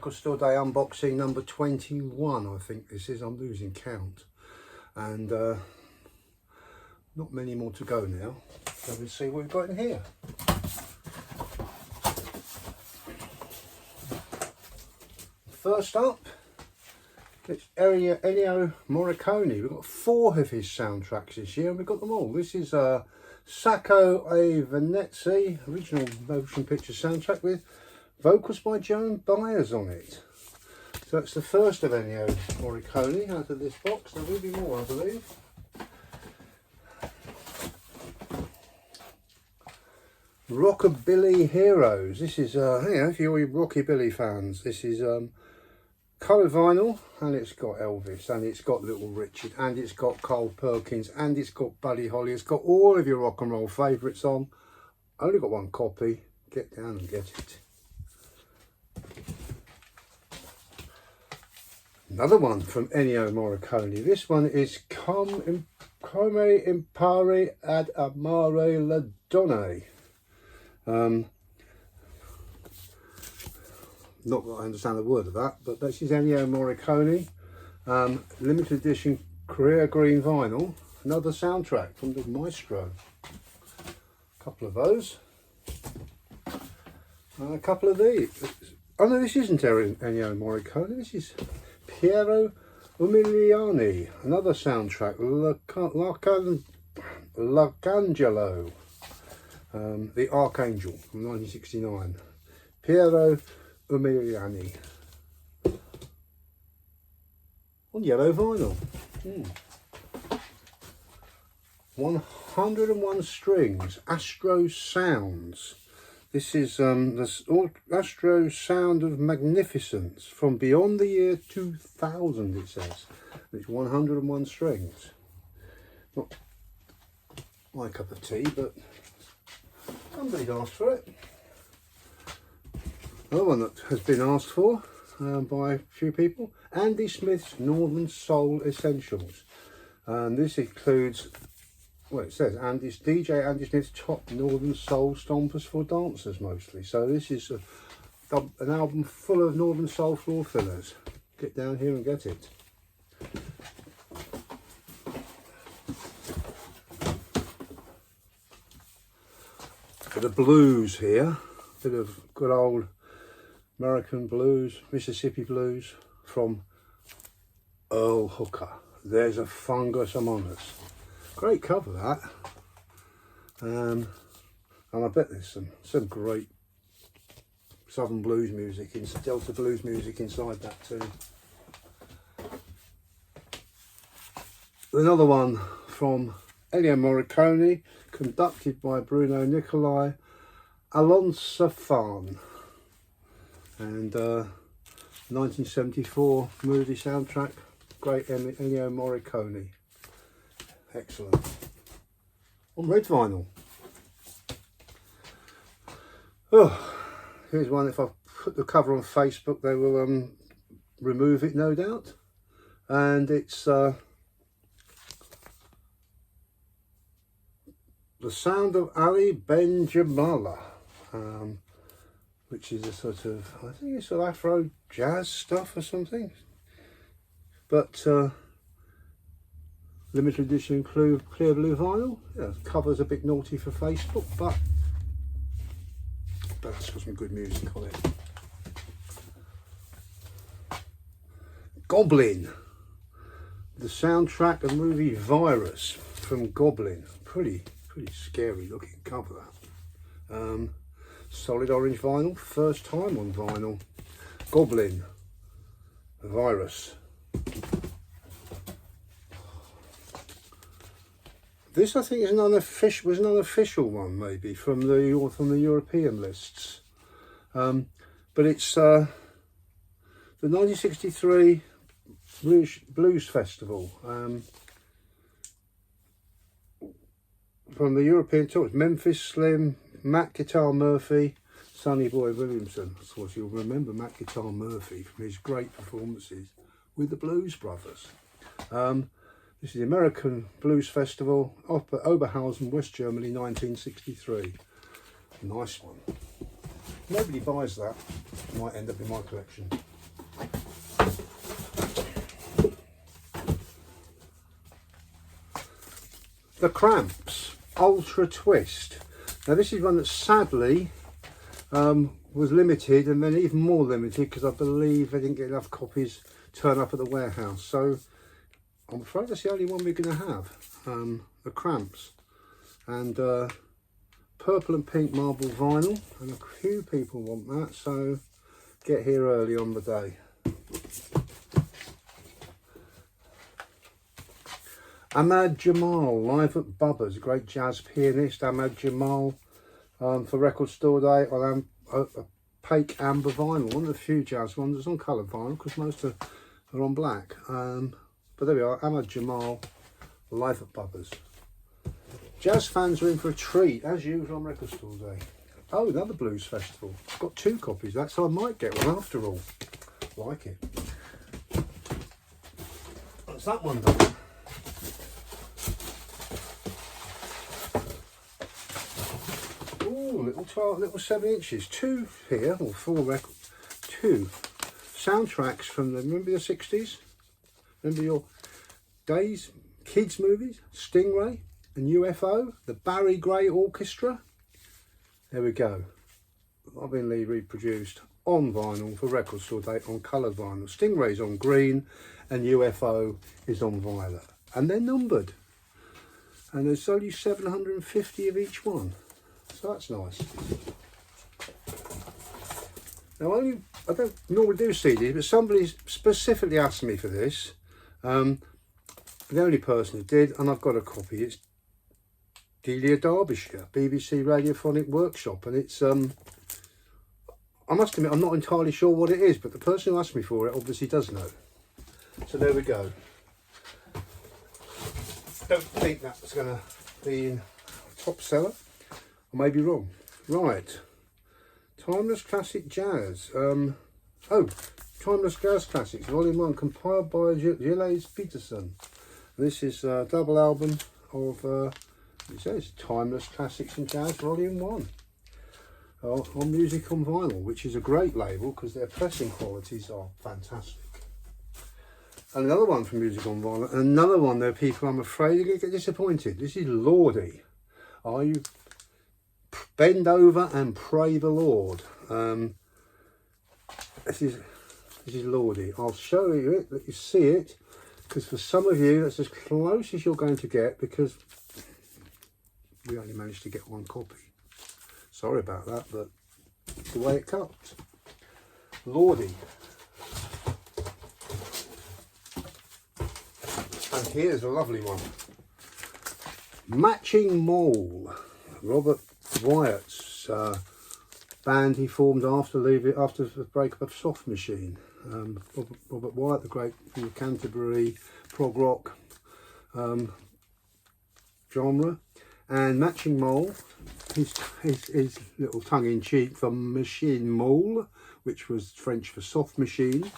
Record Store Day unboxing number 21, I think this is. I'm losing count. And not many more to go now. So we'll see what we've got in here. First up, it's Anyomoricone. We've got 4 of his soundtracks this year and we've got them all. This is Sacco e Venezia, original motion picture soundtrack with vocals by Jamal on it. So it's the first of Anyomoricone out of this box. There will be more, I believe. Rockabilly Heroes. This is, if you're rockabilly fans, this is coloured vinyl, and it's got Elvis, and it's got Little Richard, and it's got Carl Perkins, and it's got Buddy Holly. It's got all of your rock and roll favourites on. Only got one copy. Get down and get it. Another one from Anyomoricone. This one is Come Impari ad Amare la Donne. Not that I understand a word of that, but this is Anyomoricone. Limited edition Korea Green vinyl. Another soundtrack from the Maestro. A couple of those. And a couple of these. Oh no, this isn't Anyomoricone. This is Piero Umiliani. Another soundtrack. Angelo. The Archangel from 1969. Piero Umiliani. On yellow vinyl. 101 strings. Astro Sounds. This is the Astro Sound of Magnificence from beyond the year 2000, it says. It's 101 strings. Not my cup of tea, but somebody'd asked for it. Another one that has been asked for by a few people. Andy Smith's Northern Soul Essentials. This includes, well, it says DJ Andy Smith's top Northern Soul stompers for dancers mostly. So this is an album full of Northern Soul floor fillers. Get down here and get it. For the blues here, bit of good old American blues, Mississippi blues from Earl Hooker. There's a Fungus Among Us. Great cover, that. And I bet there's some great Southern blues music, Delta blues music inside that too. Another one from Anyomoricone, conducted by Bruno Nicolai Alonsafan. And 1974 movie soundtrack. Great Anyomoricone. Excellent. On red vinyl. Oh, here's one. If I put the cover on Facebook, they will remove it, no doubt. And it's The Sound of Ali Ben Jamala, which is a sort of, I think it's sort of Afro jazz stuff or something. But limited edition clear blue vinyl. Yeah, cover's a bit naughty for Facebook, but it's got some good music on it. Goblin, the soundtrack of the movie Virus from Goblin. Pretty scary looking cover, that. Solid orange vinyl, first time on vinyl. Goblin Virus. This, I think, is was an unofficial one, maybe from the European lists, but it's the 1963 Blues Festival from the European tour. It's Memphis Slim, Matt Guitar Murphy, Sonny Boy Williamson. Of course, you'll remember Matt Guitar Murphy from his great performances with the Blues Brothers. This is the American Blues Festival up at Oberhausen, West Germany, 1963. Nice one. Nobody buys that. Might end up in my collection. The Cramps Ultra Twist. Now this is one that sadly was limited, and then even more limited because I believe they didn't get enough copies turn up at the warehouse. So I'm afraid that's the only one we're going to have. The Cramps, and purple and pink marble vinyl, and a few people want that, so get here early on the day. Jamal, live at Bubba's, a great jazz pianist. Jamal for Record Store Day on a Pake Amber vinyl, one of the few jazz ones that's on coloured vinyl because most are on black. But there we are, Jamal, live at Bubba's. Jazz fans are in for a treat, as usual on Record Store Day. Oh, another blues festival. I've got 2 copies of that, so I might get one after all. Like it. What's that one done? Ooh, little 7 inches. 2 here, or 4 records. 2 soundtracks from the, remember the 60s? Remember your days? Kids movies? Stingray and UFO? The Barry Gray Orchestra? There we go. Robin Lee reproduced on vinyl for Record Store Day on coloured vinyl. Stingray's on green and UFO is on violet. And they're numbered. And there's only 750 of each one. So that's nice. Now I don't normally do CDs, but somebody specifically asked me for this. The only person who did, and I've got a copy, it's Delia Derbyshire, BBC Radiophonic Workshop, and it's I must admit I'm not entirely sure what it is, but the person who asked me for it obviously does know. So there we go. Don't think that's going to be in top seller. I may be wrong. Right, Timeless Classic Jazz. Timeless Jazz Classics, Volume 1, compiled by Gilles Peterson. This is a double album of, it says Timeless Classics and Jazz Volume 1. On Music on Vinyl, which is a great label because their pressing qualities are fantastic. And another one from Music on Vinyl, and another one there, people I'm afraid are going to get disappointed. This is Lordy. Are you? Bend Over and Pray the Lord. This is Lordy. I'll show you it, let you see it, because for some of you that's as close as you're going to get, because we only managed to get 1 copy. Sorry about that, but it's the way it comes. Lordy. And here's a lovely one. Matching Mole. Robert Wyatt's band he formed after the breakup of Soft Machine. Robert Wyatt, the great from Canterbury prog rock genre, and Matching Mole, his little tongue-in-cheek from Machine Mole, which was French for soft machine.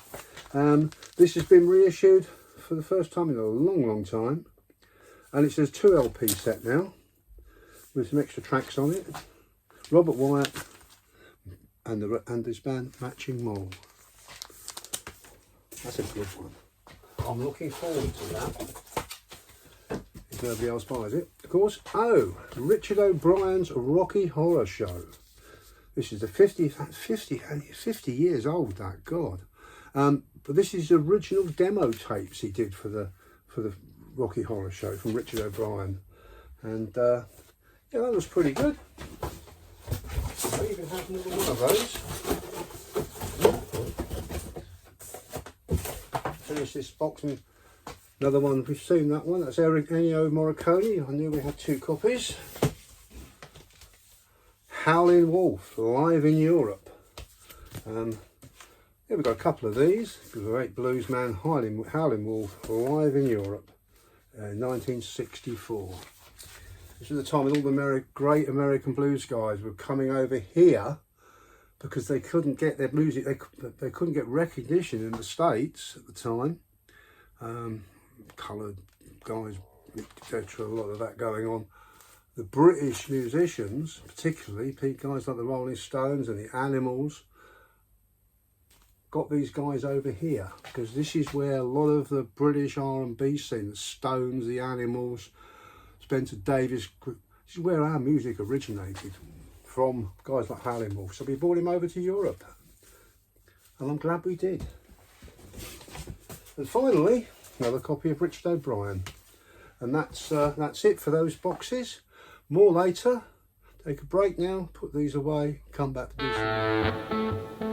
This has been reissued for the first time in a long time, and it's a 2 LP set now with some extra tracks on it. Robert Wyatt and his band Matching Mole. That's a good one. I'm looking forward to that. If nobody else buys it, of course. Oh, Richard O'Brien's Rocky Horror Show. This is the 50 years old, that God. But this is the original demo tapes he did for the Rocky Horror Show from Richard O'Brien, and yeah, that was pretty good. I even have more than one of those. Finish this box and another one. We've seen that one. That's Anyomoricone. I knew we had 2 copies. Howling Wolf, live in Europe. Yeah, we've got a couple of these. Great blues man, Howling Wolf, live in Europe, 1964. This was the time when all the great American blues guys were coming over here because they couldn't get their music, they couldn't get recognition in the States at the time. Coloured guys, etc., a lot of that going on. The British musicians, particularly guys like the Rolling Stones and the Animals, got these guys over here, because this is where a lot of the British R&B scene, the Stones, the Animals, Spencer Davis, this is where our music originated from, guys like Howling Wolf. So we brought him over to Europe, and I'm glad we did. And finally, another copy of Richard O'Brien, and that's it for those boxes. More later. Take a break now, put these away, come back to do some more.